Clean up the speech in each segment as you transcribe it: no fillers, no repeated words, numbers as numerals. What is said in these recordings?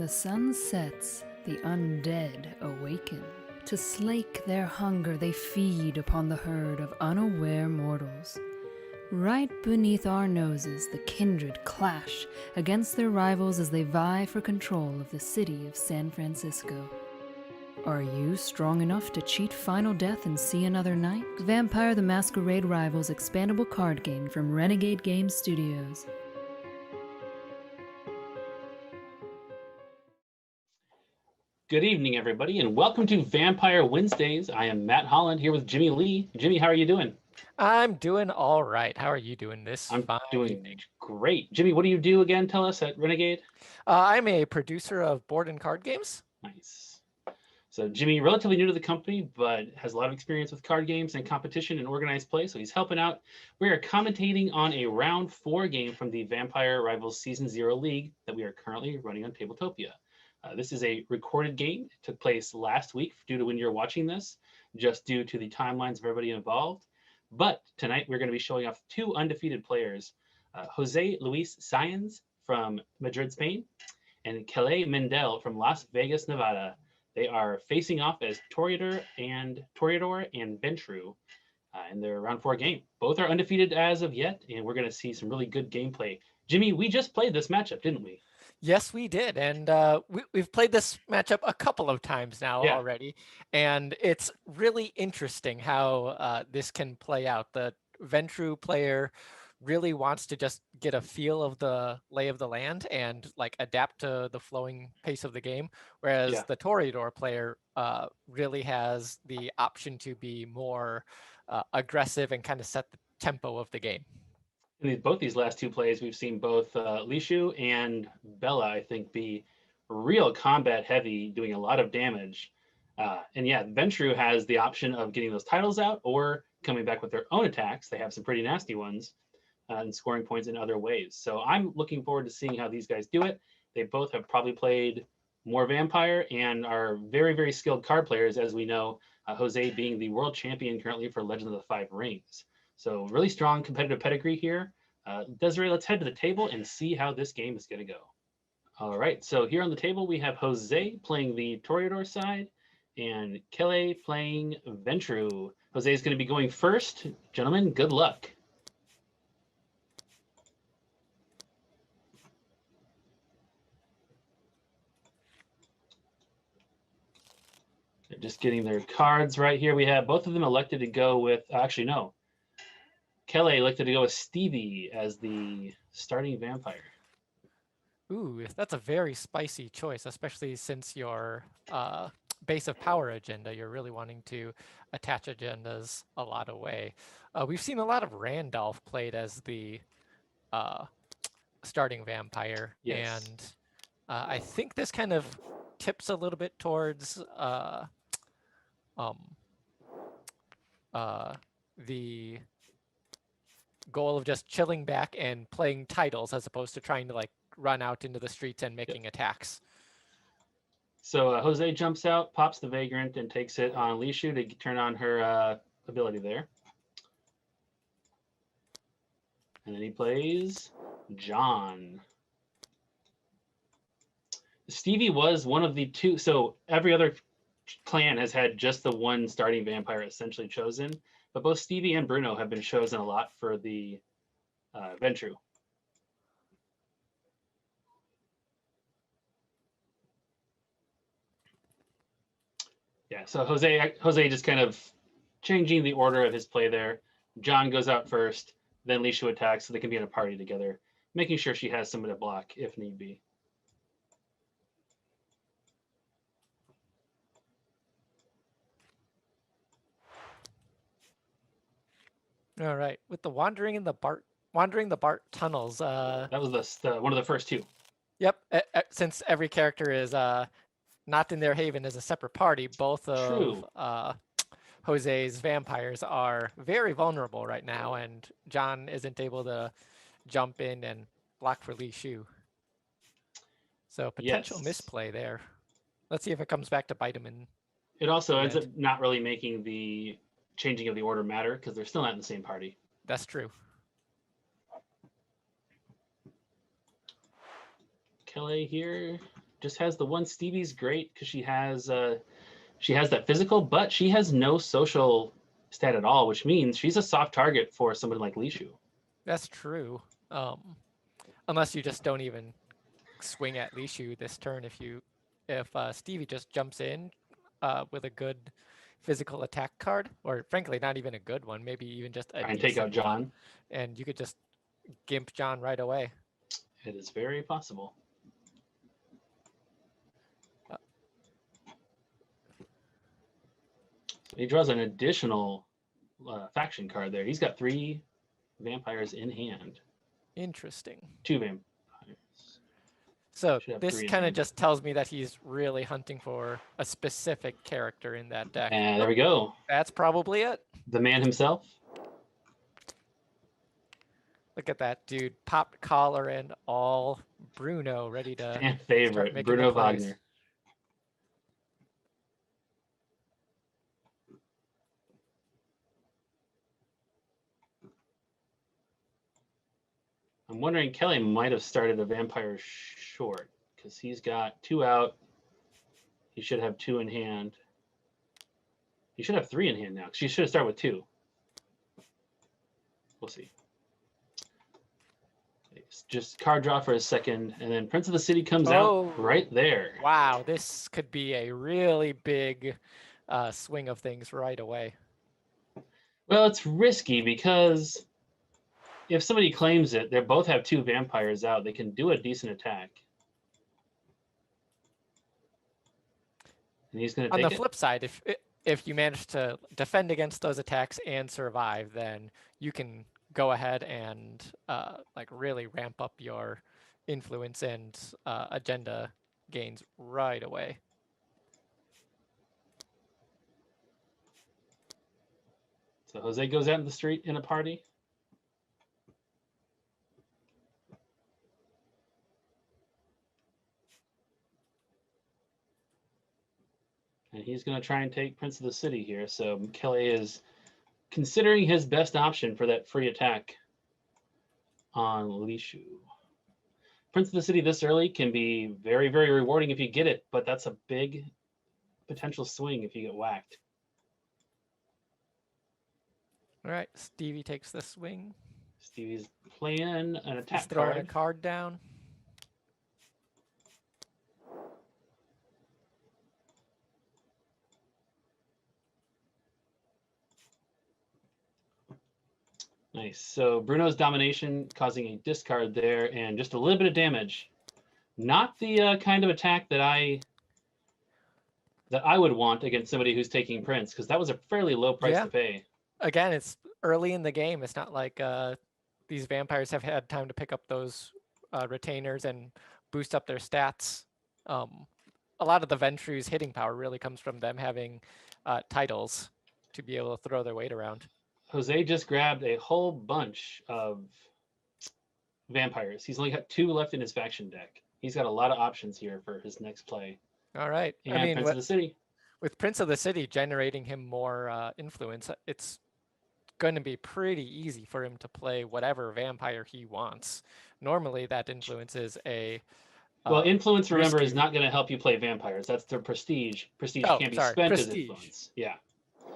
the sun sets, the undead awaken. To slake their hunger, they feed upon the herd of unaware mortals. Right beneath our noses, the kindred clash against their rivals as they vie for control of the city of San Francisco. Are you strong enough to cheat final death and see another night? Vampire the Masquerade rivals expandable card game from Renegade Game Studios. Good evening, everybody, and welcome to Vampire Wednesdays. I am Matt Holland here with Jimmy Lee. Jimmy, how are you doing? I'm doing all right. How are you doing this I'm fine doing evening? great. Jimmy, what do you do again? Tell us at Renegade. I'm a producer of board and card games. Nice. So Jimmy, relatively new to the company, but has a lot of experience with card games and competition and organized play, so he's helping out. We are commentating on a round 4 game from the Vampire Rivals Season 0 League that we are currently running on Tabletopia. This is a recorded game. It took place last week due to when you're watching this, just due to the timelines of everybody involved. But tonight we're going to be showing off 2 undefeated players, Jose Luis Saenz from Madrid, Spain, and Kele Mendell from Las Vegas, Nevada. They are facing off as Toreador and Ventru in their round 4 game. Both are undefeated as of yet, and we're going to see some really good gameplay. Jimmy, we just played this matchup, didn't we? Yes, we did. And we've played this matchup a couple of times now already. And it's really interesting how this can play out. The Ventru player really wants to just get a feel of the lay of the land and like adapt to the flowing pace of the game, whereas the Toreador player really has the option to be more aggressive and kind of set the tempo of the game. In both these last 2 plays, we've seen both Lishu and Bella, I think, be real combat heavy, doing a lot of damage. And yeah, Ventru has the option of getting those titles out or coming back with their own attacks. They have some pretty nasty ones and scoring points in other ways. So I'm looking forward to seeing how these guys do it. They both have probably played more Vampire and are very, very skilled card players, as we know, Jose being the world champion currently for Legend of the Five Rings. So really strong competitive pedigree here. Desiree, let's head to the table and see how this game is going to go. All right, so here on the table we have Jose playing the Toreador side and Kele playing Ventru. Jose is going to be going first. Gentlemen, good luck. They're just getting their cards right here. We have both of them elected to go with, actually, no. Kele elected to go with Stevie as the starting vampire. Ooh, that's a very spicy choice, especially since your base of power agenda, you're really wanting to attach agendas a lot away. We've seen a lot of Randolph played as the starting vampire, and I think this kind of tips a little bit towards the goal of just chilling back and playing titles as opposed to trying to like run out into the streets and making attacks. So Jose jumps out, pops the Vagrant, and takes it on Lishu to turn on her ability there. And then he plays John. Stevie was one of the 2. So every other clan has had just the one starting vampire essentially chosen. But both Stevie and Bruno have been chosen a lot for the Ventru. Yeah, so Jose just kind of changing the order of his play there. John goes out first, then Lishu attacks so they can be in a party together, making sure she has someone to block if need be. All right, with the wandering the Bart tunnels. That was the one of the first 2. Yep, since every character is not in their haven as a separate party, both of Jose's vampires are very vulnerable right now, and John isn't able to jump in and block for Lishu. So potential misplay there. Let's see if it comes back to bite him in. It also ends up not really making the changing of the order matter because they're still not in the same party. That's true. Kele here just has the one. Stevie's great because she has that physical, but she has no social stat at all, which means she's a soft target for someone like Lishu. That's true. Unless you just don't even swing at Lishu this turn. If Stevie just jumps in with a good physical attack card, or frankly, not even a good one, maybe even just a Try and take out decent one, John. and you could just gimp John right away. It is very possible. He draws an additional faction card there. He's got 3 vampires in hand. Interesting. 2 vampires. So this kind of just tells me that he's really hunting for a specific character in that deck. And there we go. That's probably it. The man himself. Look at that dude. Popped collar and all. Bruno ready to Fan favorite, Bruno Wagner. I'm wondering, Kele might have started a vampire short because he's got 2 out. He should have 2 in hand. He should have 3 in hand now. She should have started with 2. We'll see. Just card draw for a second, and then Prince of the City comes out right there. Wow, this could be a really big swing of things right away. Well, it's risky because if somebody claims it, they both have 2 vampires out. They can do a decent attack. And he's going to take it. On the flip side, if you manage to defend against those attacks and survive, then you can go ahead and like really ramp up your influence and agenda gains right away. So Jose goes out in the street in a party. And he's going to try and take Prince of the City here. So Kele is considering his best option for that free attack on Lishu. Prince of the City this early can be very, very rewarding if you get it, but that's a big potential swing if you get whacked. All right, Stevie takes the swing. Stevie's playing an attack He's throwing card. a card down. Nice. So Bruno's domination causing a discard there and just a little bit of damage. Not the kind of attack that I would want against somebody who's taking Prince, because that was a fairly low price to pay. Again, it's early in the game. It's not like these vampires have had time to pick up those retainers and boost up their stats. A lot of the Ventru's hitting power really comes from them having titles to be able to throw their weight around. Jose just grabbed a whole bunch of vampires. He's only got 2 left in his faction deck. He's got a lot of options here for his next play. All right. And Prince of the City. With Prince of the City generating him more influence, it's going to be pretty easy for him to play whatever vampire he wants. Normally, that influence is a... well, influence, remember, is not going to help you play vampires. That's their prestige. Prestige can't be spent as influence. Yeah.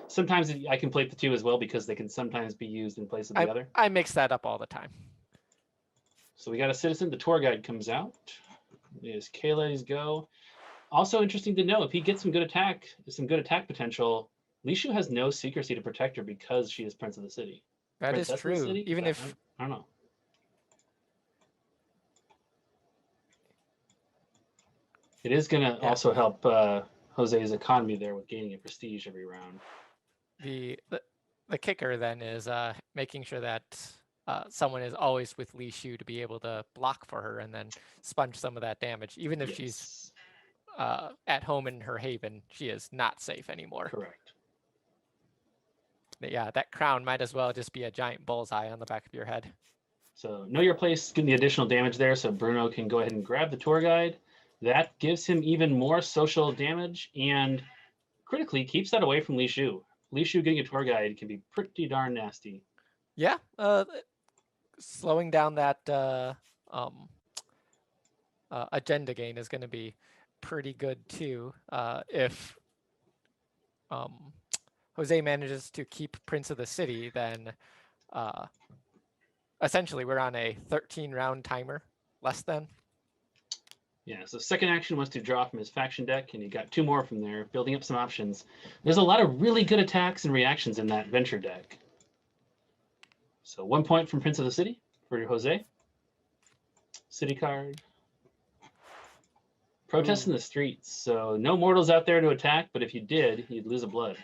Sometimes I can play the 2 as well because they can sometimes be used in place of the other. I mix that up all the time. So we got a citizen. The tour guide comes out. There's Kele's go. Also interesting to know, if he gets some good attack potential, Lishu has no secrecy to protect her because she is Prince of the City. That is true. Even if I don't know. It is going to also help Jose's economy there with gaining a prestige every round. The kicker then is making sure that someone is always with Lishu to be able to block for her and then sponge some of that damage. Even if she's at home in her haven, she is not safe anymore. Correct. But yeah, that crown might as well just be a giant bullseye on the back of your head. So know your place, getting the additional damage there, so Bruno can go ahead and grab the tour guide. That gives him even more social damage and critically keeps that away from Lishu. Lishu getting a tour guide can be pretty darn nasty. Yeah, slowing down that agenda gain is going to be pretty good too. If Jose manages to keep Prince of the City, then essentially we're on a 13-round timer, less than. Yeah, so second action was to draw from his faction deck, and he got 2 more from there, building up some options. There's a lot of really good attacks and reactions in that Venture deck. So 1 point from Prince of the City for Jose. City card. Protest in the streets. So no mortals out there to attack, but if you did, you'd lose a blood.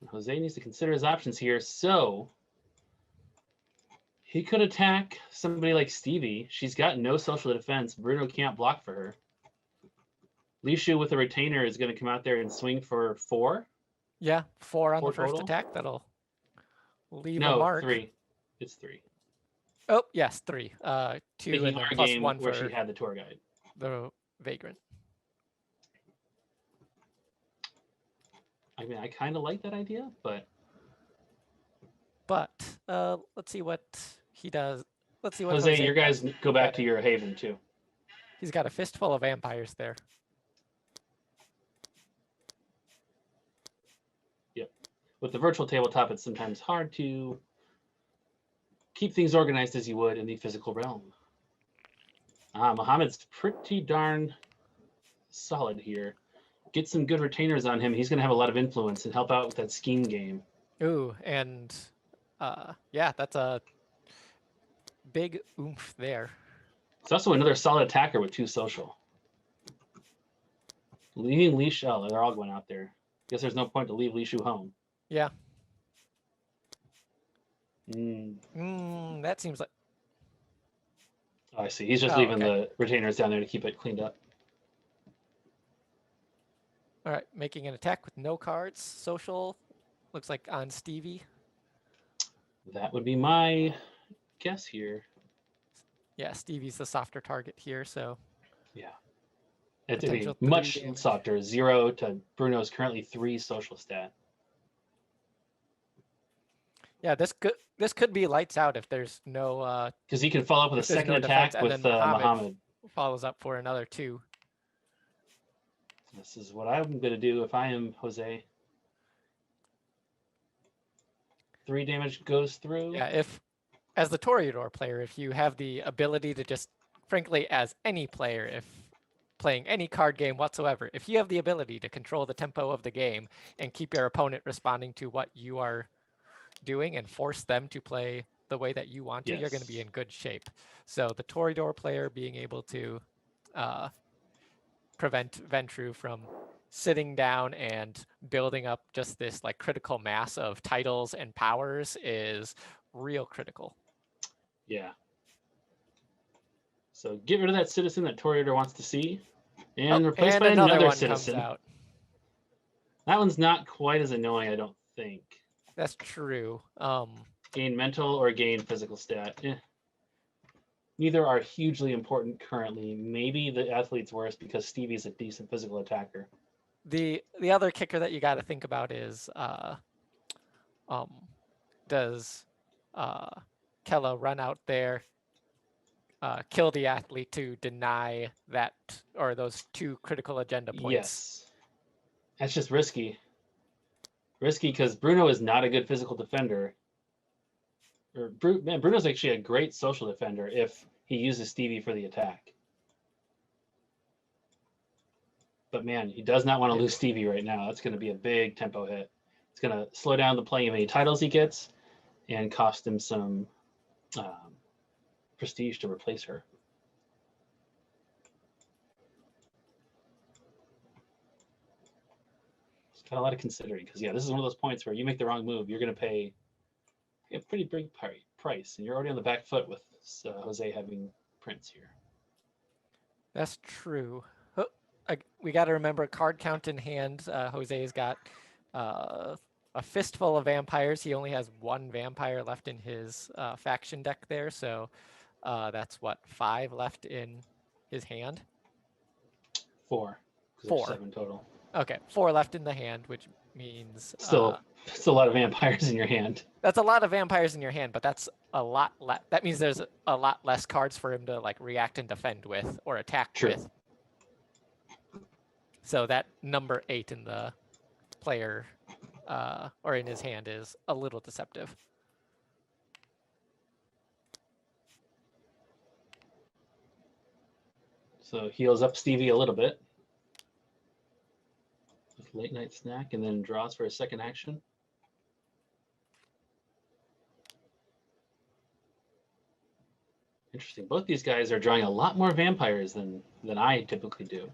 Jose needs to consider his options here. So he could attack somebody like Stevie. She's got no social defense. Bruno can't block for her. Lishu with a retainer is going to come out there and swing for 4. Yeah, 4 on 4 the first total? attack. That'll leave a No, mark. 3. It's 3. Oh, yes, 3. 2 Making and then our plus game 1 where for she had the tour guide. the Vagrant. I mean, I kind of like that idea, but let's see what he does. Let's see what Jose, your guys does. go back to your haven too. He's got a fistful of vampires there. Yep. With the virtual tabletop, it's sometimes hard to keep things organized as you would in the physical realm. Muhammad's pretty darn solid here. Get some good retainers on him. He's going to have a lot of influence and help out with that scheme game. Ooh, and yeah, that's a big oomph there. It's also another solid attacker with 2 social. Leaving Lishu, oh, they're all going out there. Guess there's no point to leave Lishu home. Yeah. That seems like. Oh, I see. He's just leaving the retainers down there to keep it cleaned up. All right, making an attack with no cards. Social, looks like on Stevie. That would be my guess here. Yeah, Stevie's the softer target here, so. Yeah. It'd be much softer. 0 to Bruno's currently 3 social stat. Yeah, this could be lights out if there's no. Because he can follow up with a second attack with Muhammad. Follows up for another 2. This is what I'm going to do if I am Jose. 3 damage goes through. Yeah, if as the Toreador player, if you have the ability to just, frankly, as any player, if playing any card game whatsoever, if you have the ability to control the tempo of the game and keep your opponent responding to what you are doing and force them to play the way that you want to, you're going to be in good shape. So the Toreador player being able to prevent Ventru from sitting down and building up just this like critical mass of titles and powers is real critical. Yeah. So get rid of that citizen that Toreador wants to see and replace by another citizen. That one's not quite as annoying, I don't think. That's true. Gain mental or gain physical stat. Neither are hugely important currently. Maybe the athlete's worse because Stevie's a decent physical attacker. The other kicker that you got to think about is does Kele run out there, kill the athlete to deny that or those 2 critical agenda points? Yes. That's just risky. Risky because Bruno is not a good physical defender. Bruno's actually a great social defender if he uses Stevie for the attack. But man, he does not want to lose Stevie right now. That's going to be a big tempo hit. It's going to slow down the playing of any titles he gets and cost him some prestige to replace her. It's got a lot of considering because, yeah, this is one of those points where you make the wrong move, you're going to pay a pretty big price, and you're already on the back foot with Jose having Prince here. That's true. We got to remember card count in hand. Jose's got a fistful of vampires. He only has 1 vampire left in his faction deck there, so that's what, 5 left in his hand? 4. 4. 7 total. Okay, 4 left in the hand, which means Still a lot of vampires in your hand. that's a lot of vampires in your hand, but that's a lot that means there's a lot less cards for him to like react and defend with or attack with. So that number 8 in the player or in his hand is a little deceptive. So heals up Stevie a little bit with late night snack, and then draws for a second action. Interesting. Both these guys are drawing a lot more vampires than I typically do.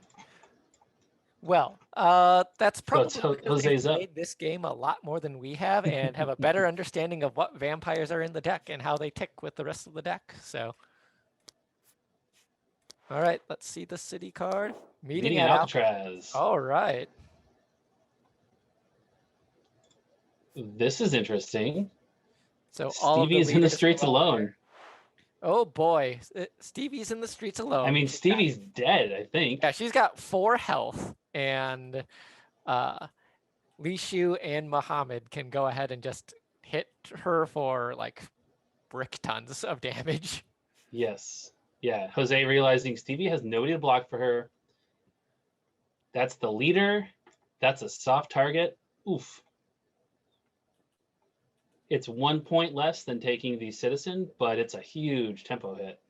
Well, that's probably So because Jose's they've up. played this game a lot more than we have and have a better understanding of what vampires are in the deck and how they tick with the rest of the deck. So, all right, let's see the city card. Meeting at Alcatraz. All right. This is interesting. So Stevie's in the streets alone. Oh boy, Stevie's in the streets alone. I mean, Stevie's dead, I think. Yeah, she's got 4 health, and Li Shu and Muhammad can go ahead and just hit her for like brick tons of damage. Yes. Yeah, Jose realizing Stevie has nobody to block for her. That's the leader. That's a soft target. Oof. It's 1 point less than taking the citizen, but it's a huge tempo hit.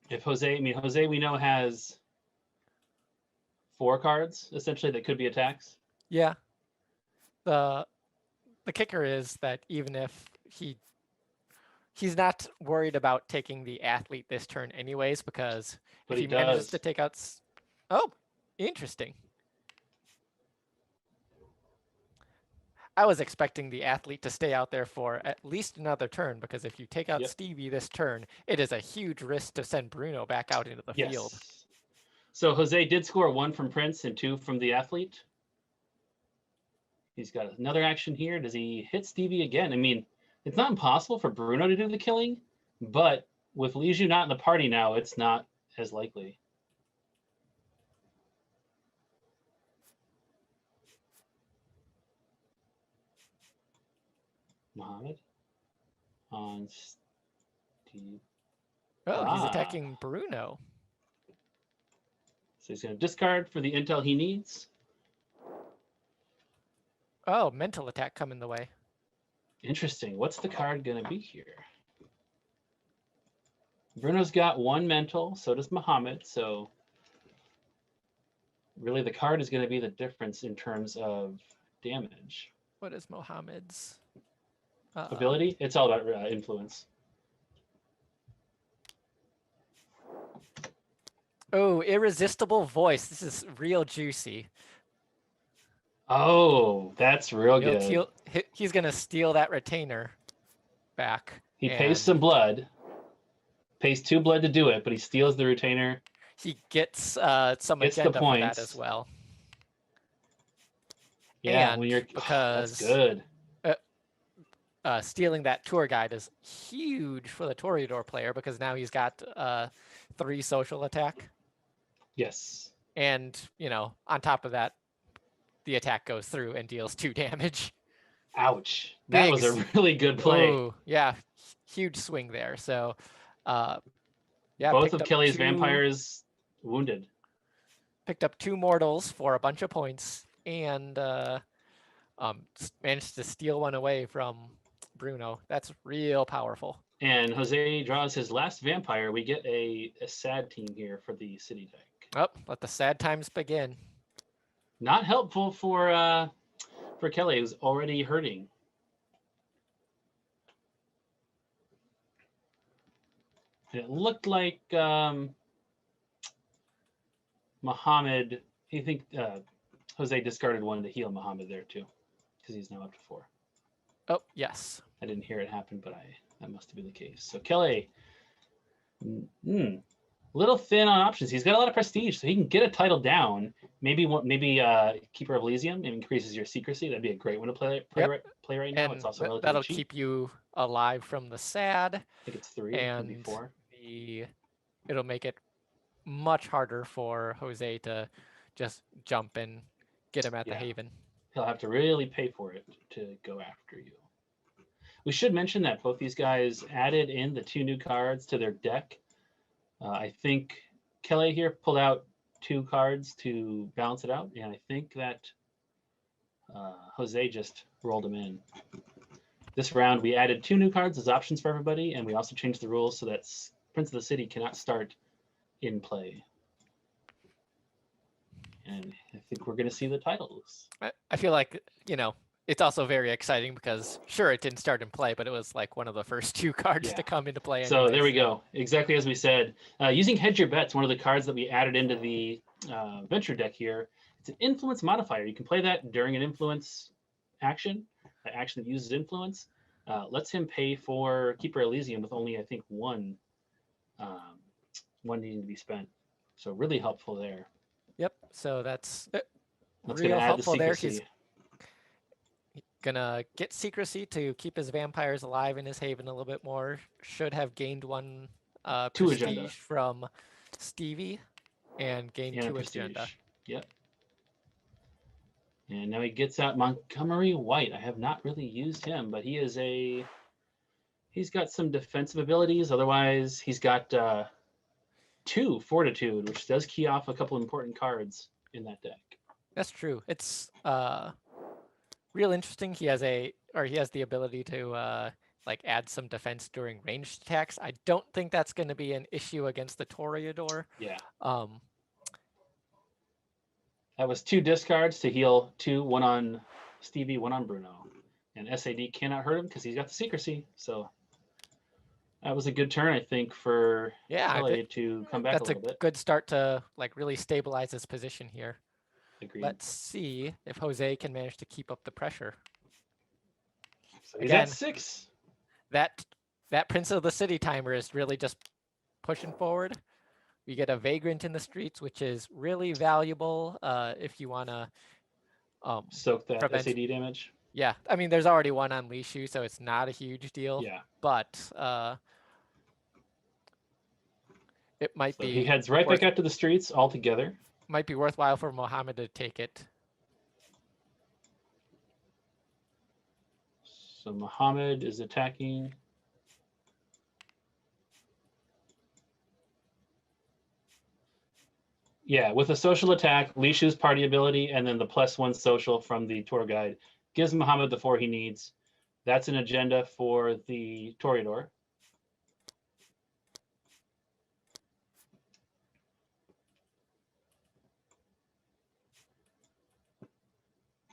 If Jose, we know has 4 cards essentially that could be attacks. Yeah. The kicker is that even if he's not worried about taking the athlete this turn anyways, because if he manages to take out, oh, interesting. I was expecting the athlete to stay out there for at least another turn, because if you take out Stevie this turn, it is a huge risk to send Bruno back out into the field. So Jose did score 1 from Prince and 2 from the athlete. He's got another action here. Does he hit Stevie again? I mean, it's not impossible for Bruno to do the killing, but with Liu not in the party now, it's not as likely. Muhammad on Steve. Oh, he's attacking Bruno. So he's going to discard for the intel he needs. Oh, mental attack coming the way. Interesting. What's the card going to be here? Bruno's got 1 mental, so does Muhammad. So really the card is going to be the difference in terms of damage. What is Muhammad's ability? It's all about influence. Oh, irresistible voice. This is real juicy. Oh, that's real good. He's going to steal that retainer back. He pays some blood. Pays 2 blood to do it, but he steals the retainer. He gets some agenda for that as well. Yeah, and when you're because that's good. Stealing that tour guide is huge for the Toreador player, because now he's got 3 social attack. Yes. And, on top of that, the attack goes through and deals 2 damage. Ouch. That was a really good play. Ooh, yeah, huge swing there. So, yeah. Both of Kele's vampires wounded. Picked up 2 mortals for a bunch of points, and managed to steal 1 away from Bruno. That's real powerful. And Jose draws his last vampire. We get a sad team here for the city deck. Oh, let the sad times begin. Not helpful for Kele, who's already hurting. And it looked like Muhammad. I think Jose discarded 1 to heal Muhammad there too, because he's now up to 4. Oh, yes. I didn't hear it happen, but that must have been the case. So Kele, little thin on options. He's got a lot of prestige, so he can get a title down. Maybe Keeper of Elysium. It increases your secrecy. That'd be a great one to play right now. And it's also relatively that'll cheap. keep you alive from the sad. I think it's 3, and maybe 4. It'll make it much harder for Jose to just jump and get him at the Yeah. Haven. He'll have to really pay for it to go after you. We should mention that both these guys added in the 2 new cards to their deck. I think Kele here pulled out 2 cards to balance it out, and I think that Jose just rolled them in. This round, we added 2 new cards as options for everybody, and we also changed the rules so that Prince of the City cannot start in play. And I think we're going to see the titles. I feel like, it's also very exciting because, sure, it didn't start in play, but it was like one of the first 2 cards to come into play. So there we go. Exactly as we said. Using Hedge Your Bets, one of the cards that we added into the Venture deck here, it's an influence modifier. You can play that during an influence action. An action that uses influence. Lets him pay for Keeper Elysium with only, I think, one needing to be spent. So really helpful there. Yep. So that's real helpful there. He's gonna get secrecy to keep his vampires alive in his haven a little bit more. Should have gained 1 prestige agenda from Stevie and gained 2 agenda. Yep. And now he gets out Montgomery White. I have not really used him, but he's got some defensive abilities. Otherwise, he's got 2 Fortitude, which does key off a couple important cards in that deck. That's true. It's real interesting. He has the ability to add some defense during ranged attacks. I don't think that's going to be an issue against the Toreador. Yeah. That was 2 discards to heal 2, 1 on Stevie, 1 on Bruno. And SAD cannot hurt him because he's got the secrecy. So that was a good turn, I think, for Kele to come back a little bit. That's a good start to really stabilize his position here. Agreed. Let's see if Jose can manage to keep up the pressure. So he's at 6. That Prince of the City timer is really just pushing forward. We get a Vagrant in the streets, which is really valuable if you want to soak that SAD damage. Yeah, I mean, there's already 1 on Lishu, so it's not a huge deal. Yeah. But it might be. He heads right back out to the streets altogether. Might be worthwhile for Mohammed to take it. So Mohammed is attacking. Yeah, with a social attack, Lishu's party ability, and then the +1 social from the tour guide gives Mohammed the 4 he needs. That's an agenda for the Toreador.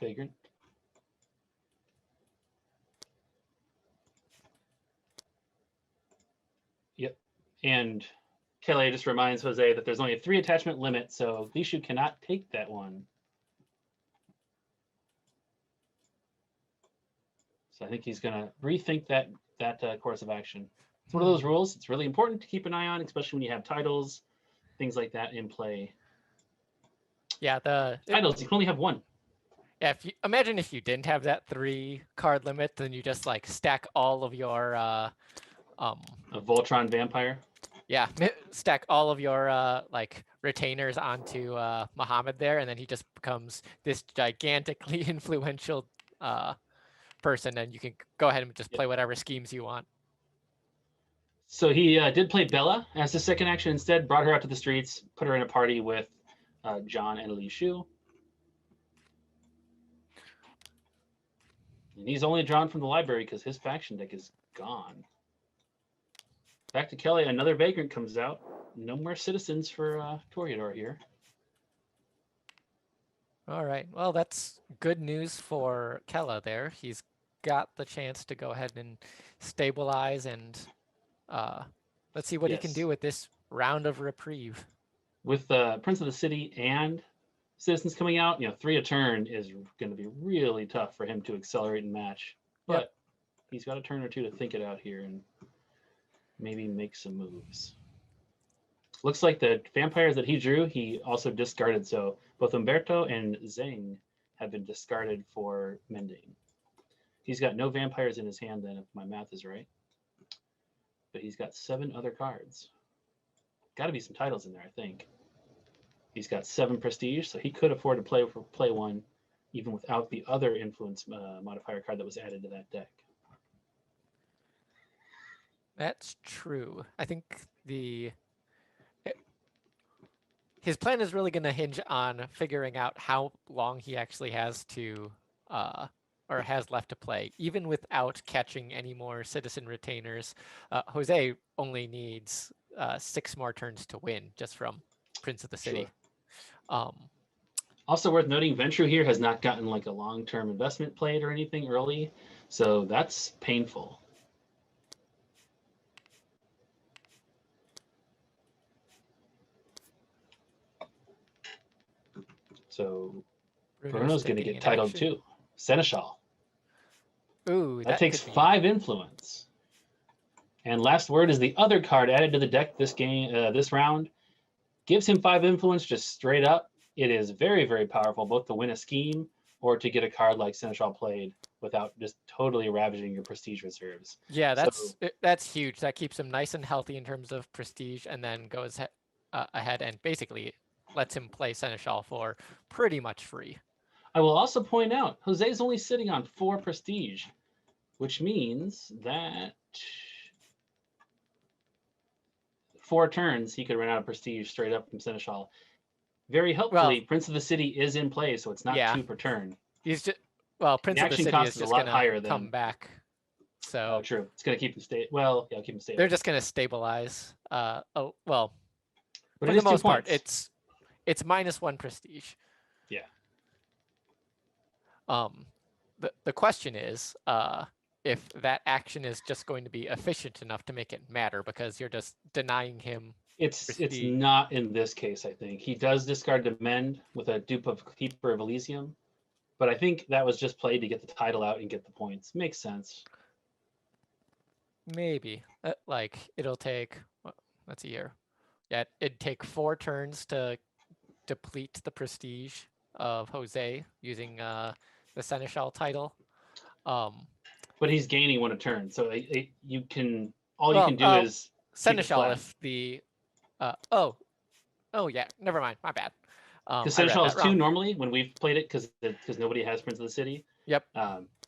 Vagrant. Yep. And Kele just reminds Jose that there's only a 3 attachment limit, so Lishu cannot take that one. So I think he's going to rethink that course of action. It's one of those rules. It's really important to keep an eye on, especially when you have titles, things like that in play. Yeah, titles, you can only have 1. Yeah, imagine if you didn't have that 3 card limit, then you just stack all of your a Voltron Vampire. Yeah, stack all of your retainers onto Mohammed there, and then he just becomes this gigantically influential person, and you can go ahead and just play whatever schemes you want. So he did play Bella as his second action instead, brought her out to the streets, put her in a party with John and Lishu. And he's only drawn from the library because his faction deck is gone. Back to Kele, another Vagrant comes out. No more citizens for Toreador here. All right. Well, that's good news for Kele there. He's got the chance to go ahead and stabilize, and let's see what he can do with this round of reprieve. With Prince of the City and citizens coming out, 3 a turn is going to be really tough for him to accelerate and match. But he's got a turn or 2 to think it out here and maybe make some moves. Looks like the vampires that he drew, he also discarded. So both Umberto and Zhang have been discarded for mending. He's got no vampires in his hand then, if my math is right. But he's got 7 other cards. Got to be some titles in there, I think. He's got 7 prestige, so he could afford to play one even without the other influence modifier card that was added to that deck. That's true. I think his plan is really going to hinge on figuring out how long he actually has to or has left to play, even without catching any more citizen retainers. Jose only needs 6 more turns to win just from Prince of the City. Sure. Also worth noting, Ventru here has not gotten like a long-term investment played or anything early, so that's painful. So Bruno's going to get titled too. Seneschal. Ooh, that takes 5 influence. And last word is the other card added to the deck this round. Gives him 5 influence just straight up. It is very, very powerful, both to win a scheme or to get a card like Seneschal played without just totally ravaging your prestige reserves. Yeah, that's huge. That keeps him nice and healthy in terms of prestige, and then goes ahead and basically lets him play Seneschal for pretty much free. I will also point out, Jose's only sitting on 4 prestige, which means that 4 turns he could run out of prestige straight up from Seneschal. Very helpfully, Prince of the City is in play, so it's not 2 per turn. He's just Prince of the City is just going to come back. So true. It's going to keep him stable. Well, yeah, keep him stable. They're just going to stabilize. But for the most part, it's -1 prestige. Yeah. The question is if that action is just going to be efficient enough to make it matter, because you're just denying him. It's not in this case, I think. He does discard to mend with a dupe of Keeper of Elysium, but I think that was just played to get the title out and get the points. Makes sense. Maybe. Like, it'll take, let's see here. Yeah, it'd take 4 turns to deplete the prestige of Jose using the Seneschal title. But he's gaining 1 a turn, so you can do is Seneschal if the oh yeah, never mind, my bad. Because Seneschal is 2 normally when we've played it, because nobody has Prince of the City. Yep.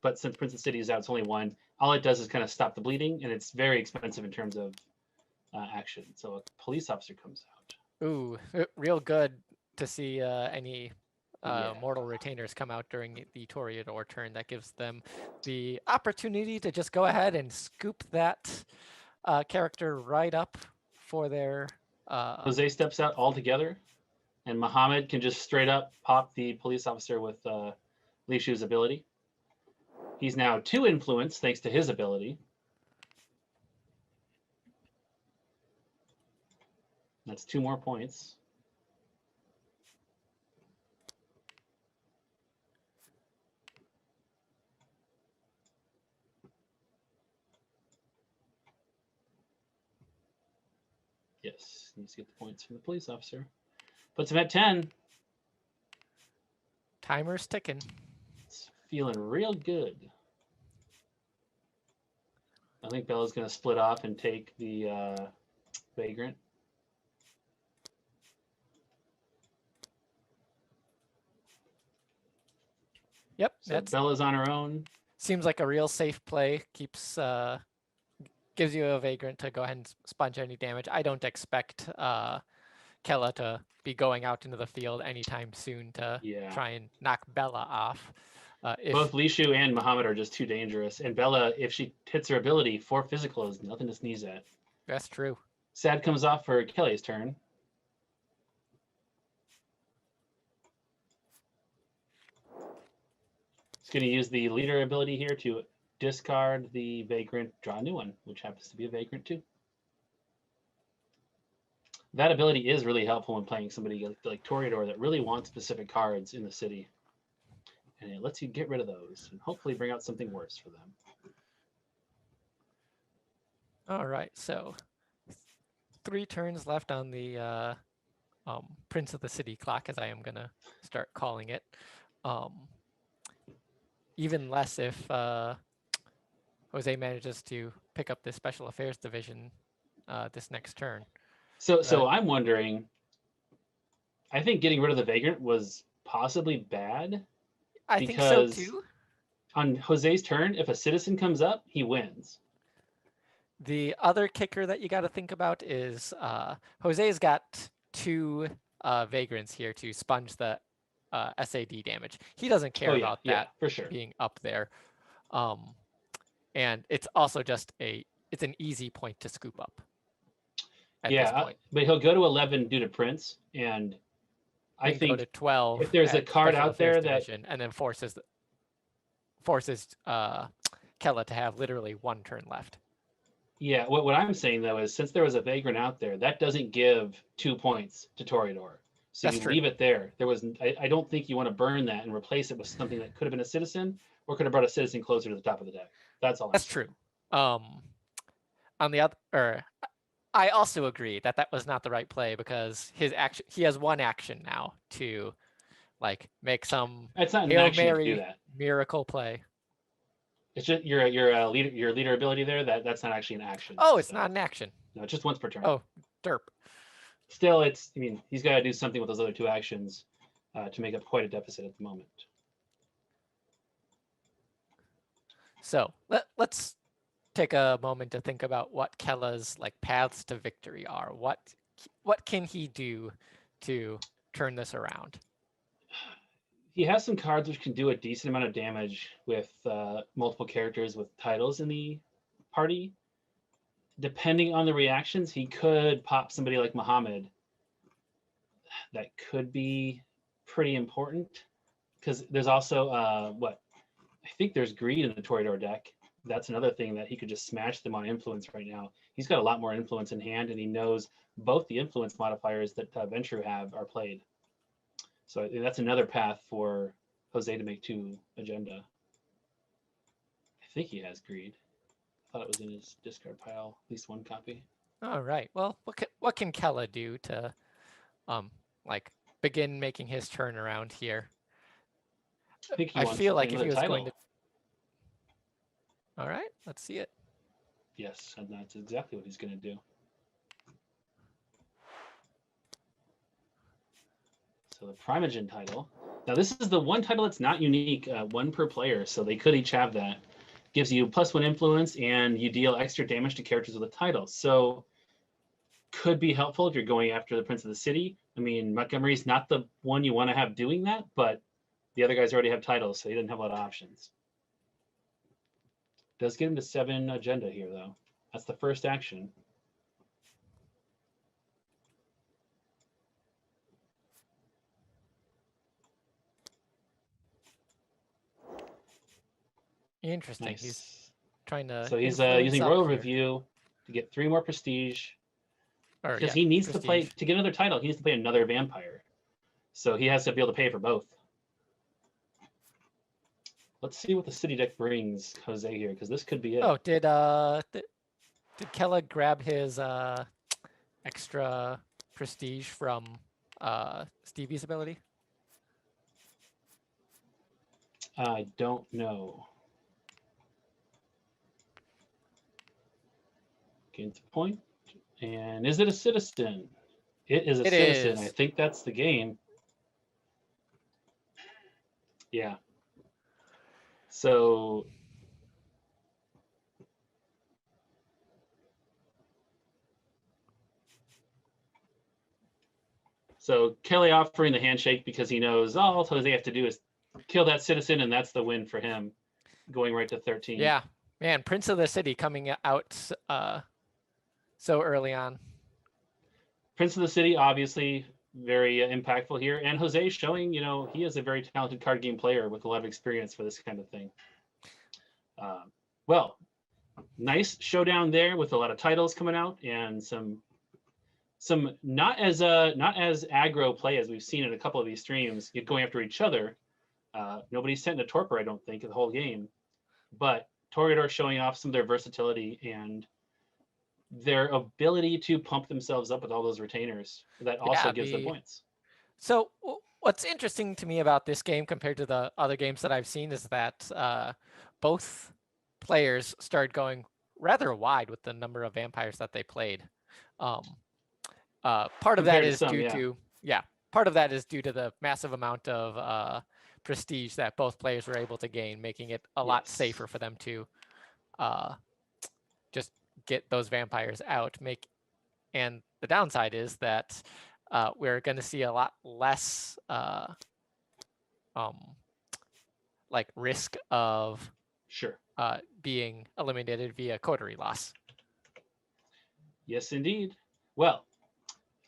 But since Prince of the City is out, it's only 1. All it does is kind of stop the bleeding, and it's very expensive in terms of action. So a police officer comes out. Ooh, real good to see any mortal retainers come out during the Toreador turn. That gives them the opportunity to just go ahead and scoop that character right up for their... Jose steps out altogether, and Muhammad can just straight up pop the police officer with Li Shu's ability. He's now 2 influence thanks to his ability. That's 2 more points. Yes, needs to get the points from the police officer. Puts him at 10. Timer's ticking. It's feeling real good. I think Bella's going to split off and take the Vagrant. Yep. So Bella's on her own. Seems like a real safe play. Keeps gives you a Vagrant to go ahead and sponge any damage. I don't expect Kele to be going out into the field anytime soon to try and knock Bella off. Both Li Shu and Muhammad are just too dangerous. And Bella, if she hits her ability, 4 physical is nothing to sneeze at. That's true. Sad comes off for Kele's turn. He's going to use the leader ability here to discard the Vagrant, draw a new one, which happens to be a Vagrant too. That ability is really helpful when playing somebody like Toreador that really wants specific cards in the city. And it lets you get rid of those and hopefully bring out something worse for them. All right, so 3 turns left on the Prince of the City clock, as I am going to start calling it. Even less if Jose manages to pick up the Special Affairs Division this next turn. So I'm wondering, I think getting rid of the Vagrant was possibly bad I think so because too. on Jose's turn, if a citizen comes up, he wins. The other kicker that you got to think about is Jose's got 2 Vagrants here to sponge the SAD damage. He doesn't Oh care yeah, about yeah, that for sure. being up there. And it's also just it's an easy point to scoop up at this point. But he'll go to 11 due to Prince, and I Then go to think 12 if there's a at card Special out Affairs there that Division, and then forces Kele to have literally 1 turn left. Yeah, what I'm saying though is since there was a Vagrant out there, that doesn't give 2 points to Toreador. So That's you true. leave it there. I don't think you want to burn that and replace it with something that could have been a citizen or could have brought a citizen closer to the top of the deck. That's all. That's true. On the other, I also agree that that was not the right play because he has 1 action now to like make some It's not an Hail action to do Mary that. miracle play. It's just your leader ability there. That's not actually an action. Oh, it's not an action. No, it's just once per turn. Oh, derp. Still, he's got to do something with those other 2 actions to make up quite a deficit at the moment. So let's take a moment to think about what Kele's like paths to victory are. What can he do to turn this around? He has some cards which can do a decent amount of damage with multiple characters with titles in the party. Depending on the reactions, he could pop somebody like Muhammad. That could be pretty important because there's also I think there's greed in the Toreador deck. That's another thing that he could just smash them on influence right now. He's got a lot more influence in hand, and he knows both the influence modifiers that Ventrue have are played. So that's another path for Jose to make 2 agenda. I think he has greed. I thought it was in his discard pile, at least 1 copy. All right. Well, what can Kele do to like begin making his turnaround here? I feel like if he was going to. All right, let's see it. Yes, and that's exactly what he's going to do. So the Primogen title. Now this is the one title that's not unique, 1 per player, so they could each have that. Gives you +1 influence, and you deal extra damage to characters with a title. So could be helpful if you're going after the Prince of the City. I mean, Montgomery's not the one you want to have doing that, but the other guys already have titles, so he didn't have a lot of options. Does get him to 7 agenda here, though. That's the first action. Interesting. Nice. He's trying to. So he's using Royal Review to get 3 more prestige. Because he needs to play to get another title. He needs to play another vampire, so he has to be able to pay for both. Let's see what the city deck brings Jose here, because this could be it. Oh, did Kele grab his extra prestige from Stevie's ability? I don't know. Gains a point. And is it a citizen? It is a citizen. I think that's the game. Yeah. So Kele offering the handshake because he knows all Jose have to do is kill that citizen, and that's the win for him, going right to 13. Yeah, man, Prince of the City coming out so early on. Prince of the City, obviously very impactful here, and Jose showing, he is a very talented card game player with a lot of experience for this kind of thing. Well, nice showdown there with a lot of titles coming out and some not as aggro play as we've seen in a couple of these streams, going after each other. Nobody's sent a torpor, I don't think, the whole game, but Toreador showing off some of their versatility and their ability to pump themselves up with all those retainers. That also gives them points. So what's interesting to me about this game compared to the other games that I've seen is that both players started going rather wide with the number of vampires that they played. Part of that is due to part of that is due to the massive amount of prestige that both players were able to gain, making it a lot safer for them to just get those vampires out. And the downside is that we're going to see a lot less like risk of being eliminated via coterie loss. Yes, indeed. Well,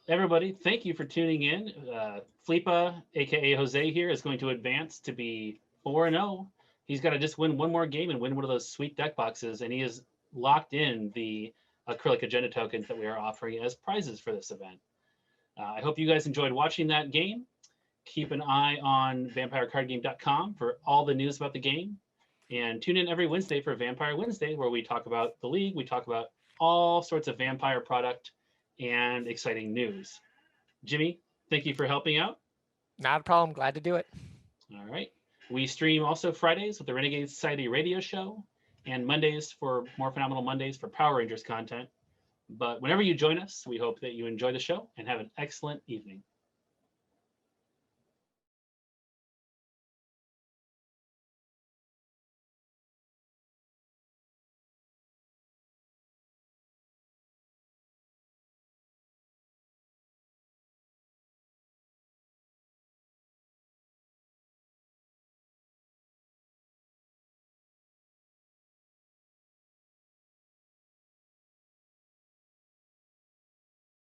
everybody, thank you for tuning in. Flipa, aka Jose here, is going to advance to be 4-0. He's got to just win one more game and win one of those sweet deck boxes, and he has locked in the acrylic agenda tokens that we are offering as prizes for this event. I hope you guys enjoyed watching that game. Keep an eye on vampirecardgame.com for all the news about the game, and tune in every Wednesday for Vampire Wednesday, where we talk about the league, we talk about all sorts of vampire product and exciting news. Jimmy, thank you for helping out. Not a problem. Glad to do it. All right. We stream also Fridays with the Renegade Society radio show, and Mondays for More Phenomenal Mondays for Power Rangers content. But whenever you join us, we hope that you enjoy the show and have an excellent evening.